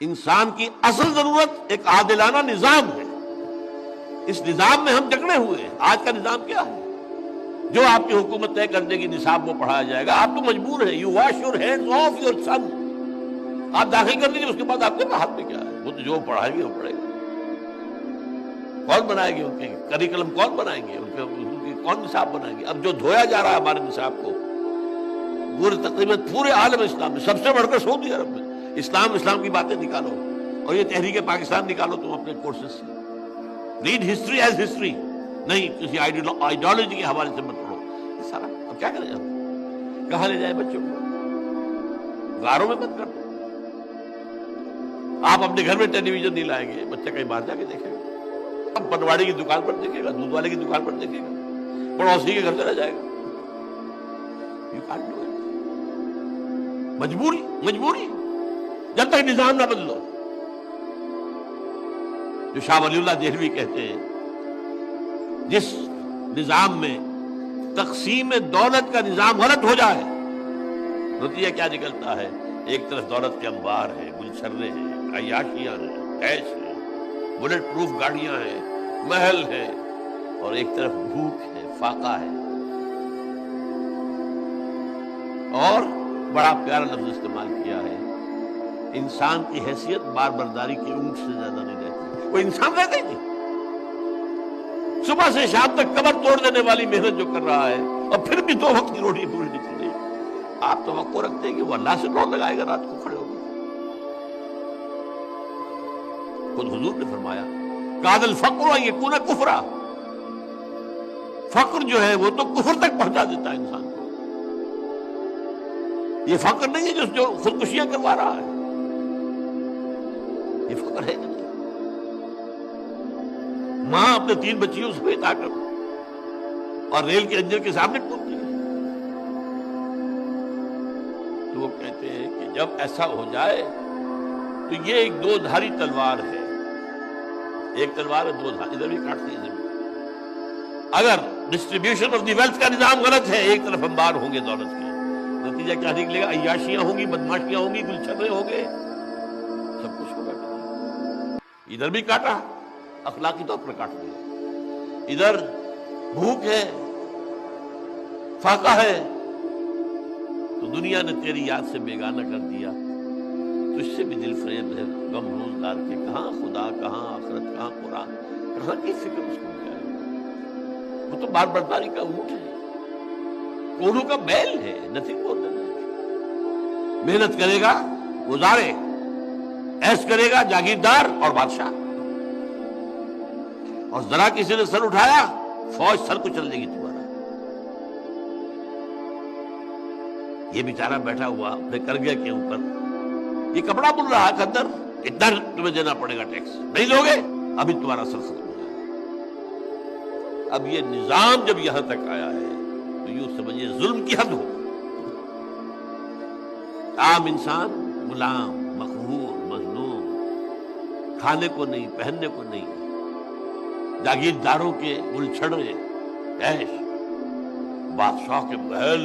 انسان کی اصل ضرورت ایک عادلانہ نظام ہے. اس نظام میں ہم جکڑے ہوئے ہیں. آج کا نظام کیا ہے؟ جو آپ کی حکومت طے کر دے گی نصاب وہ پڑھایا جائے گا. آپ تو مجبور ہیں. You wash your hands of your son. آپ داخل کر دیجیے, اس کے بعد آپ کے ہاتھ میں کیا ہے؟ وہ تو جو پڑھائیں گے وہ پڑھے گا. کون بنائے گے ان کے کریکلم؟ کون بنائیں گے ان کے کون نصاب بنائیں گے؟ اب جو دھویا جا رہا ہے ہمارے نصاب کو پورے تقریباً پورے عالم اسلام میں, سب سے بڑھ کر سعودی عرب میں, اسلام کی باتیں نکالو اور یہ تحریک پاکستان نکالو تم اپنے کورسز سے. ریڈ ہسٹری ایز ہسٹری, نہیں کسی آئیڈیالوجی کے حوالے سے مت پڑھو. یہ سارا اب کیا کریں ہم؟ کہاں لے جائیں بچوں کو؟ غاروں میں مت کر دو. آپ اپنے گھر میں ٹیلی ویژن نہیں لائیں گے, بچہ کہیں باہر جا کے دیکھے گا. اب پٹواڑی کی دکان پر دیکھے گا, دودھ والے کی دکان پر دیکھے گا, پڑوسی کے گھر چلا جائے گا. You can't do it. مجبوری جب تک نظام نہ بدلو. جو شاہ ولی اللہ دہلوی کہتے ہیں جس نظام میں تقسیم دولت کا نظام غلط ہو جائے نتیجہ کیا نکلتا ہے؟ ایک طرف دولت کے انبار ہیں, گلچھرے ہیں, عیاشیاں ہیں, عیش ہیں, بلٹ پروف گاڑیاں ہیں, محل ہیں, اور ایک طرف بھوک ہے, فاقہ ہے. اور بڑا پیارا لفظ استعمال کیا ہے, انسان کی حیثیت بار برداری کی اونٹ سے زیادہ نہیں رہتی. وہ انسان رہتا ہی نہیں. صبح سے شام تک کمر توڑ دینے والی محنت جو کر رہا ہے اور پھر بھی 2 وقت کی روٹی پوری نہیں چل رہی. آپ توقع رکھتے ہیں کہ وہ اللہ سے دوڑ لگائے گا رات کو کھڑے ہو کر. خود حضور نے فرمایا کاد الفقر یکون کفرا. فقر جو ہے وہ تو کفر تک پہنچا دیتا ہے انسان کو. یہ فقر نہیں ہے جو خودکشیاں کروا رہا ہے, یہ فقر ہے کہ نہیں. ماں اپنے 3 بچیوں سے بھیجا کر اور ریل کے انجن کے سامنے ٹوٹتی ہے. تو وہ کہتے ہیں کہ جب ایسا ہو جائے تو یہ ایک 2 دھاری تلوار ہے. ایک تلوار ہے 2 دھاری, ادھر بھی کاٹتی ہے زمین. اگر ڈسٹریبیوشن آف دی ویلتھ کا نظام غلط ہے, ایک طرف انبار ہوں گے دولت کے, نتیجہ کیا نکلے گا؟ عیاشیاں ہوں گی, بدماشیاں ہوں گی, گلچھرے ہوں گے, سب کچھ ہوگا. ادھر بھی کاٹا, اخلاقی طور پر کاٹ دیا. ادھر بھوک ہے, فاقہ ہے, تو دنیا نے تیری یاد سے بیگانہ کر دیا. تو اس سے بھی دل فریب ہے غم روزگار کے. کہاں خدا, کہاں آخرت, کہاں قرآن, کہاں کی فکر اس کو کیا ہے؟ وہ تو بار برداری کا اونٹ ہے, کونوں کا بیل ہے, نتھنگ مور دین دیٹ. محنت کرے گا گزارے, ایس کرے گا جاگیردار اور بادشاہ. اور ذرا کسی نے سر اٹھایا فوج سر کو چل دے گی تمہارا. یہ بیچارہ بیٹھا ہوا اپنے کرگے کے اوپر یہ کپڑا بن رہا ہے خدر, اتنا تمہیں دینا پڑے گا ٹیکس, نہیں دو گے ابھی تمہارا سر ختم ہو جائے گا. اب یہ نظام جب یہاں تک آیا ہے تو یوں سمجھیے ظلم کی حد ہو. عام انسان غلام, مقہور, مظلوم, کھانے کو نہیں, پہننے کو نہیں, جاگیرداروں کے گلچھڑے, عیش, بادشاہ کے محل,